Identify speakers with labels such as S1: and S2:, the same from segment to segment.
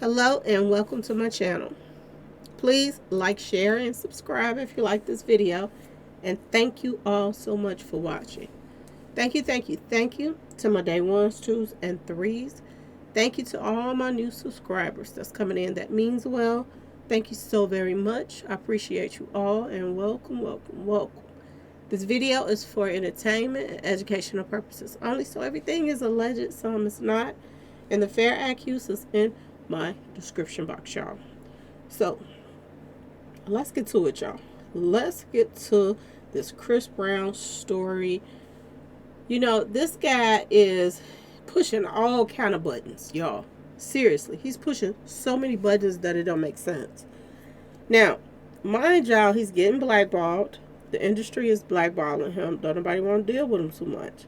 S1: Hello and welcome to my channel. Please like, share, and subscribe if you like this video. And thank you all so much for watching. Thank you to my day ones, twos, and threes. Thank you to all my new subscribers that's coming in. That means well. Thank you so very much. I appreciate you all and welcome. This video is for entertainment and educational purposes only, so everything is alleged, some is not. And the fair accuse is in my description box, y'all. So, let's get to it, y'all. Let's get to this Chris Brown story. You know, this guy is pushing all kind of buttons, y'all. Seriously, he's pushing so many buttons that it don't make sense. Now, mind y'all, he's getting blackballed. The industry is blackballing him. Don't nobody want to deal with him too much.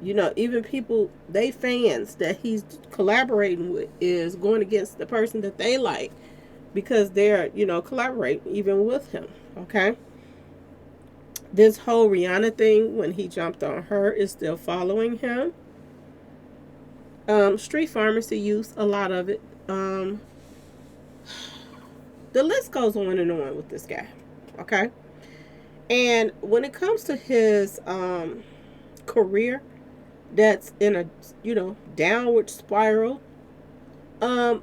S1: You know, even people, they fans that he's collaborating with is going against the person that they like because they're, collaborating even with him. Okay. This whole Rihanna thing, when he jumped on her, is still following him. Street pharmacy use, a lot of it. The list goes on and on with this guy. Okay. And when it comes to his career, that's in a downward spiral. He don't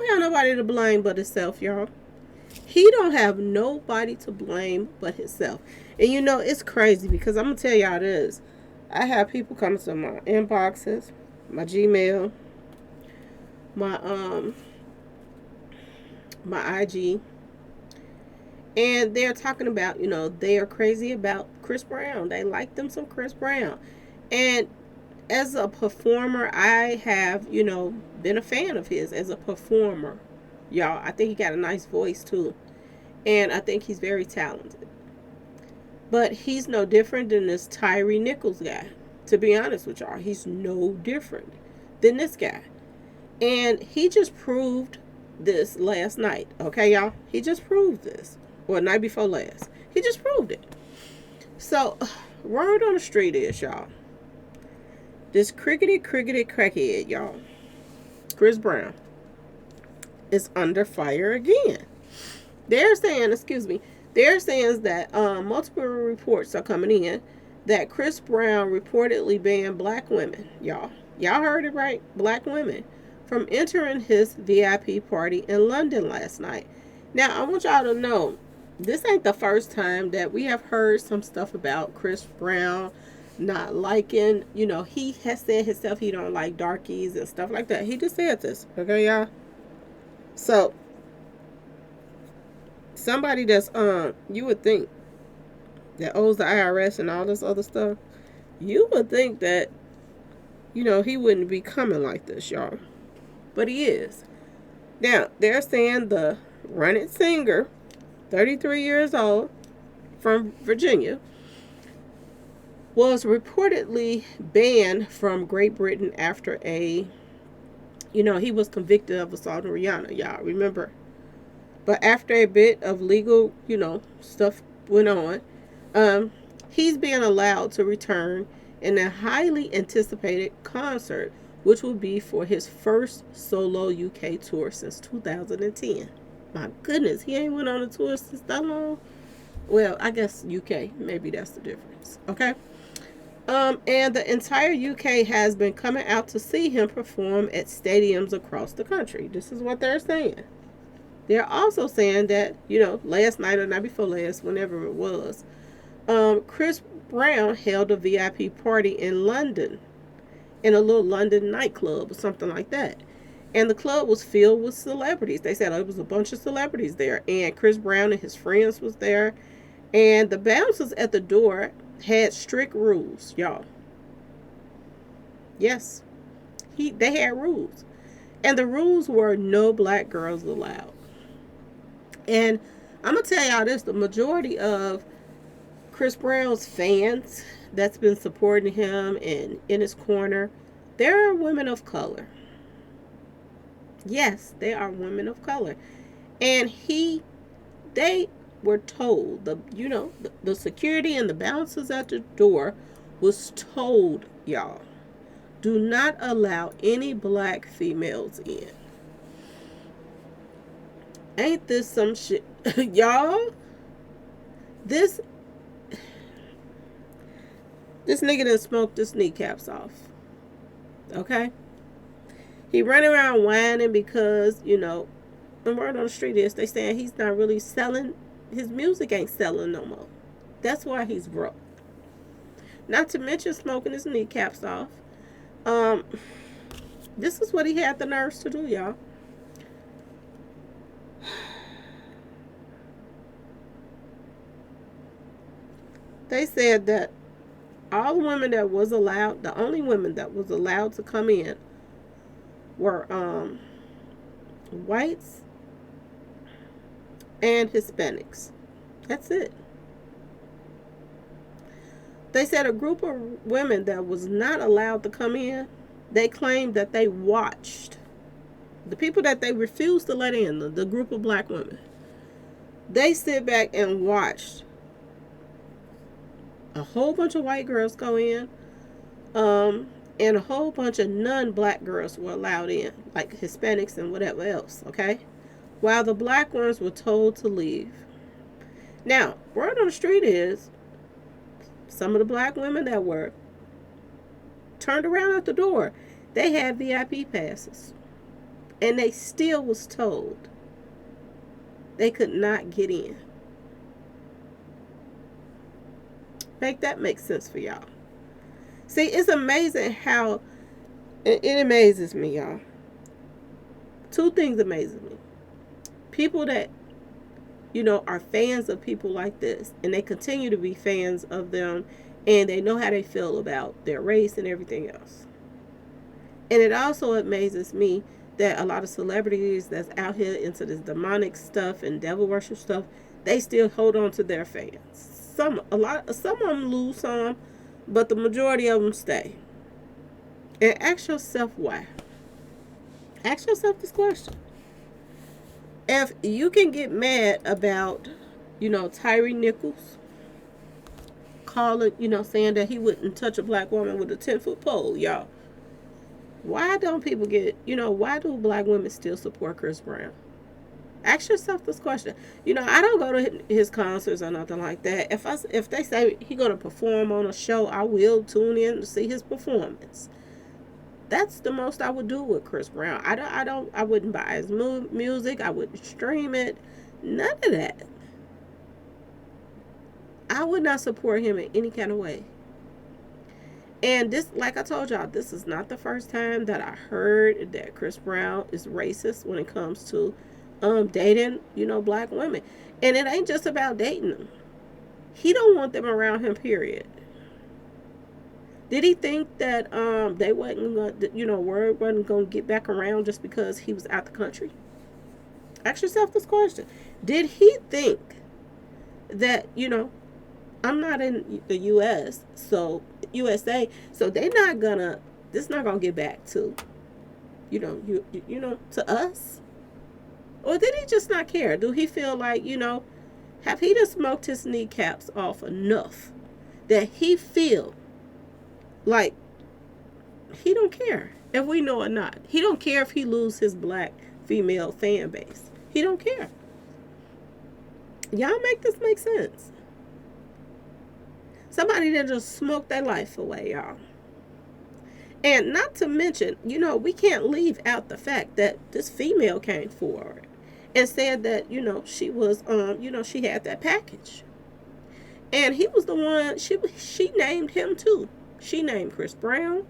S1: have nobody to blame but himself, y'all. He don't have nobody to blame but himself. And it's crazy because I'm gonna tell y'all this. I have people come to my inboxes, my Gmail, my my IG, and they're talking about, they are crazy about Chris Brown. They like them some Chris Brown. And as a performer, I have, been a fan of his as a performer. Y'all, I think he got a nice voice too. And I think he's very talented. But he's no different than this Tyree Nichols guy. To be honest with y'all, he's no different than this guy. And he just proved this last night. Okay, y'all? He just proved this. Or night before last. He just proved it. So, word on the street is, y'all. This crickety crackhead, y'all, Chris Brown, is under fire again. They're saying that multiple reports are coming in that Chris Brown reportedly banned black women, y'all. Y'all heard it right, black women, from entering his VIP party in London last night. Now, I want y'all to know, this ain't the first time that we have heard some stuff about Chris Brown not liking, he has said himself he don't like darkies and stuff like that. He just said this, okay, y'all? So, somebody that's, you would think that owes the IRS and all this other stuff, you would think that, he wouldn't be coming like this, y'all. But he is. Now, they're saying the Run It singer, 33 years old, from Virginia, was reportedly banned from Great Britain after he was convicted of assaulting Rihanna, y'all remember. But after a bit of legal, stuff went on, he's being allowed to return in a highly anticipated concert, which will be for his first solo UK tour since 2010. My goodness, he ain't went on a tour since that long. Well, I guess UK, maybe that's the difference. Okay. And the entire UK has been coming out to see him perform at stadiums across the country. This is what they're saying. They're also saying that, last night or night before last, whenever it was, Chris Brown held a VIP party in London, in a little London nightclub or something like that. And the club was filled with celebrities. They said it was a bunch of celebrities there. And Chris Brown and his friends was there. And the bouncers at the door had strict rules, y'all. Yes. They had rules. And the rules were no black girls allowed. And I'm going to tell y'all this. The majority of Chris Brown's fans that's been supporting him and in his corner, they're women of color. Yes, they are women of color. And they were told, the security and the bouncers at the door was told, y'all, do not allow any black females in. Ain't this some shit? Y'all, this this nigga done smoked his kneecaps off. Okay? He running around whining because, the word on the street is they saying he's not really selling, his music ain't selling no more. That's why he's broke. Not to mention smoking his kneecaps off. Um, this is what he had the nerves to do, y'all. They said that all the women that was allowed, the only women that was allowed to come in were whites and Hispanics. That's it. They said a group of women that was not allowed to come in, they claimed that they watched the people that they refused to let in, the group of black women. They sit back and watched a whole bunch of white girls go in, and a whole bunch of non-black girls were allowed in, like Hispanics and whatever else, okay? While the black ones were told to leave. Now, word on the street is some of the black women that were turned around at the door, they had VIP passes. And they still was told they could not get in. Make that make sense for y'all. See, it's amazing how it amazes me, y'all. Two things amazes me. People that, are fans of people like this, and they continue to be fans of them, and they know how they feel about their race and everything else. And it also amazes me that a lot of celebrities that's out here into this demonic stuff and devil worship stuff, they still hold on to their fans. Some of them lose some, but the majority of them stay. And ask yourself why. Ask yourself this question. If you can get mad about, Tyree Nichols calling, saying that he wouldn't touch a black woman with a 10-foot pole, y'all. Why don't people why do black women still support Chris Brown? Ask yourself this question. I don't go to his concerts or nothing like that. If they say he's going to perform on a show, I will tune in to see his performance. That's the most I would do with Chris Brown. I wouldn't buy his music. I wouldn't stream it. None of that. I would not support him in any kind of way. And this, like I told y'all, this is not the first time that I heard that Chris Brown is racist when it comes to dating, black women. And it ain't just about dating them. He don't want them around him, period. Did he think that they wasn't going word wasn't going to get back around just because he was out the country? Ask yourself this question. Did he think that, I'm not in the USA, so they're not gonna, this not gonna get back to, to us? Or did he just not care? Do he feel like, have he just smoked his kneecaps off enough that he feel like he don't care if we know or not? He don't care if he lose his black female fan base. He don't care. Y'all make this make sense. Somebody that just smoked their life away, y'all. And not to mention, we can't leave out the fact that this female came forward and said that, she was, she had that package. And he was the one, she named him too. She named Chris Brown,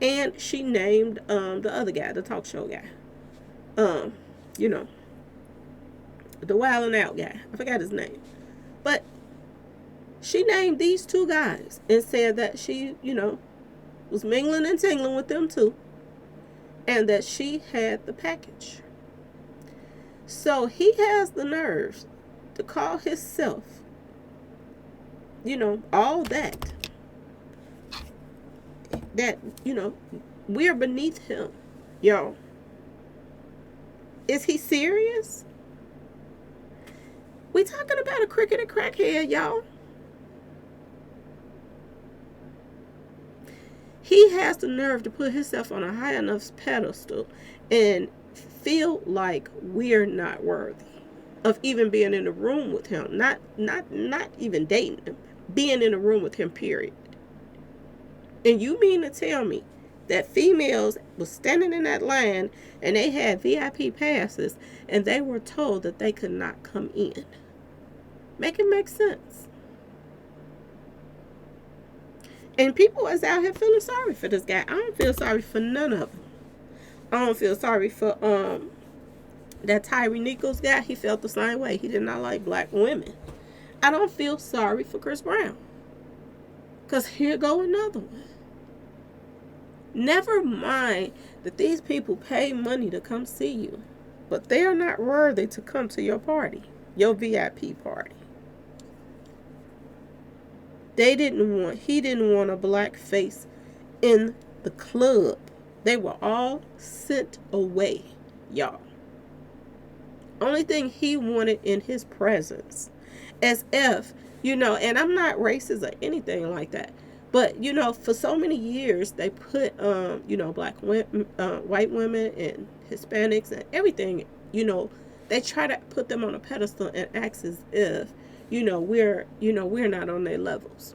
S1: and she named the other guy, the talk show guy. The Wild and Out guy. I forgot his name. But she named these two guys and said that she, was mingling and tingling with them too. And that she had the package. So he has the nerves to call himself, all that. That, we're beneath him. Y'all. Is he serious? We talking about a cricket and crackhead, y'all. He has the nerve to put himself on a high enough pedestal and feel like we're not worthy. of even being in the room with him. Not even dating him. Being in the room with him, period. And you mean to tell me that females was standing in that line and they had VIP passes and they were told that they could not come in? Make it make sense. And people is out here feeling sorry for this guy. I don't feel sorry for none of them. I don't feel sorry for that Tyree Nichols guy. He felt the same way. He did not like black women. I don't feel sorry for Chris Brown. Because here go another one. Never mind that these people pay money to come see you, but they are not worthy to come to your party, your VIP party. He didn't want a black face in the club. They were all sent away, y'all. Only thing he wanted in his presence, as if, and I'm not racist or anything like that. But, for so many years, they put, black women, white women and Hispanics and everything, they try to put them on a pedestal and act as if, we're not on their levels.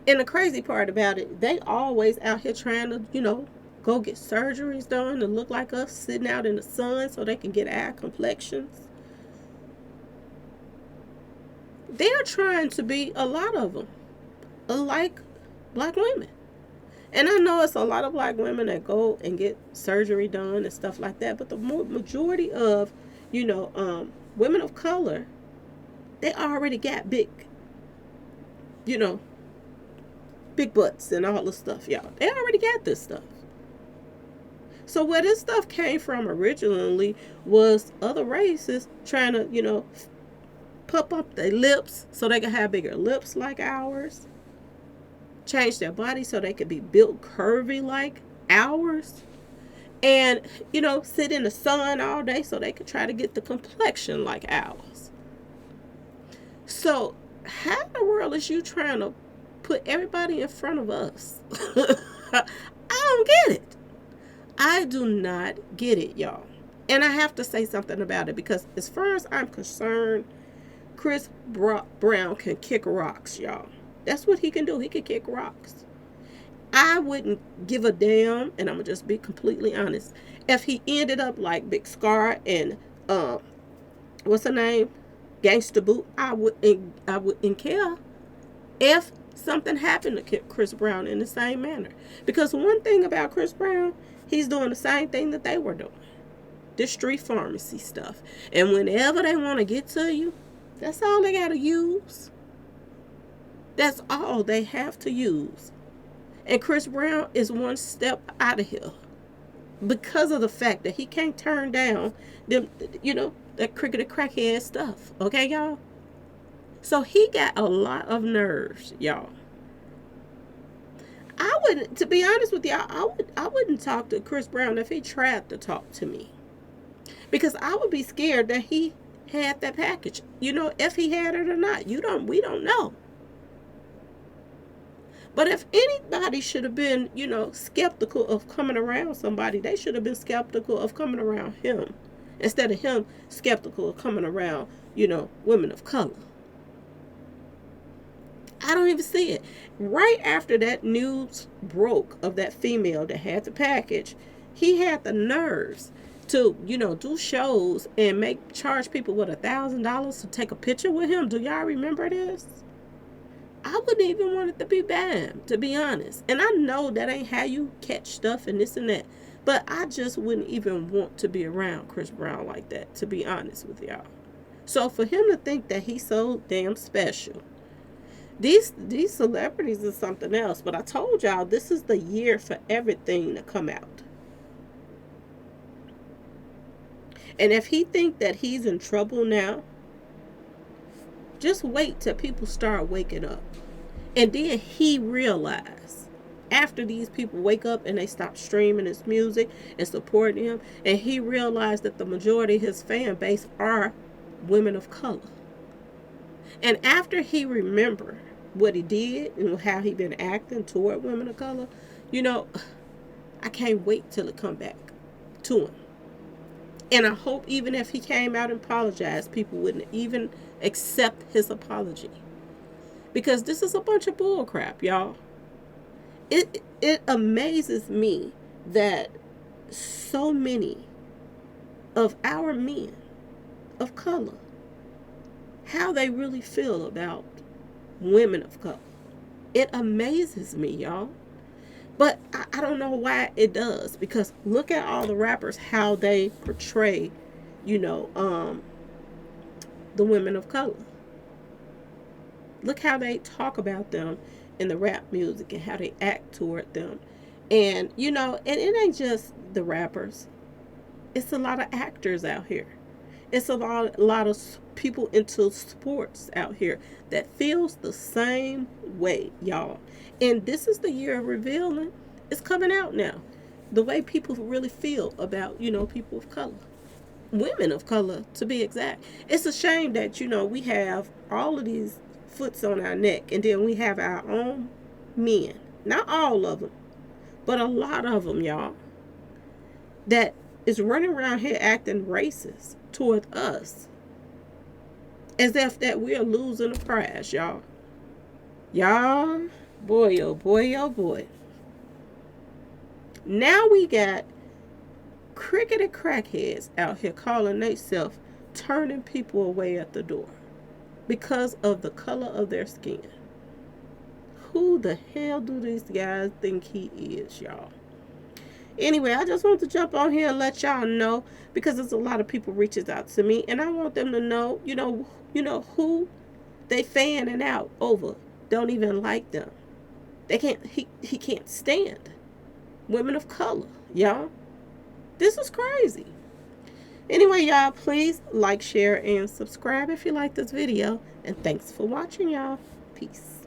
S1: And the crazy part about it, they always out here trying to, go get surgeries done to look like us, sitting out in the sun so they can get our complexions. They're trying to be, a lot of them, like black women. And I know it's a lot of black women that go and get surgery done and stuff like that. But the majority of, women of color, they already got big butts and all this stuff, y'all. They already got this stuff. So where this stuff came from originally was other races trying to, puff up their lips so they can have bigger lips like ours. Change their body so they could be built curvy like ours. And, sit in the sun all day so they could try to get the complexion like ours. So how in the world is you trying to put everybody in front of us? I don't get it. I do not get it, y'all. And I have to say something about it because as far as I'm concerned, Chris Brown can kick rocks, y'all. That's what he can do. He can kick rocks. I wouldn't give a damn, and I'm going to just be completely honest, if he ended up like Big Scar and, what's her name? Gangsta Boo. I wouldn't care if something happened to Chris Brown in the same manner. Because one thing about Chris Brown, he's doing the same thing that they were doing. This street pharmacy stuff. And whenever they want to get to you, that's all they got to use. That's all they have to use. And Chris Brown is one step out of here. Because of the fact that he can't turn down them, that crickety crackhead stuff. Okay, y'all? So he got a lot of nerves, y'all. To be honest with y'all, I wouldn't talk to Chris Brown if he tried to talk to me. Because I would be scared that he had that package. If he had it or not. We don't know. But if anybody should have been, skeptical of coming around somebody, they should have been skeptical of coming around him. Instead of him skeptical of coming around, women of color. I don't even see it. Right after that news broke of that female that had the package, he had the nerves to, do shows and charge people with $1,000 to take a picture with him. Do y'all remember this? I wouldn't even want it to be bad, to be honest. And I know that ain't how you catch stuff and this and that. But I just wouldn't even want to be around Chris Brown like that, to be honest with y'all. So for him to think that he's so damn special, these celebrities is something else. But I told y'all, this is the year for everything to come out. And if he think that he's in trouble now, just wait till people start waking up. And then he realized, after these people wake up and they stop streaming his music and supporting him, and he realized that the majority of his fan base are women of color. And after he remembered what he did and how he been acting toward women of color, I can't wait till it come back to him. And I hope even if he came out and apologized, people wouldn't even accept his apology. Because this is a bunch of bull crap, y'all. It amazes me that so many of our men of color, how they really feel about women of color. It amazes me, y'all. But I don't know why it does, because look at all the rappers, how they portray, you know, the women of color. Look how they talk about them in the rap music and how they act toward them. And, and it ain't just the rappers. It's a lot of actors out here. It's a lot of people into sports out here that feels the same way, y'all. And this is the year of revealing. It's coming out now. The way people really feel about, people of color. Women of color, to be exact. It's a shame that, we have all of these foots on our neck, and then we have our own men. Not all of them, but a lot of them, y'all, that is running around here acting racist toward us, as if that we're losing the prize, y'all. Y'all, boy, oh boy, oh boy. Now we got crickety crackheads out here calling themselves turning people away at the door because of the color of their skin. Who the hell do these guys think he is, y'all? Anyway, I just want to jump on here and let y'all know, because there's a lot of people reaches out to me, and I want them to know, who they fanning out over don't even like them. They can't. He can't stand women of color, y'all. This is crazy. Anyway, y'all, please like, share, and subscribe if you like this video, and thanks for watching, y'all. Peace.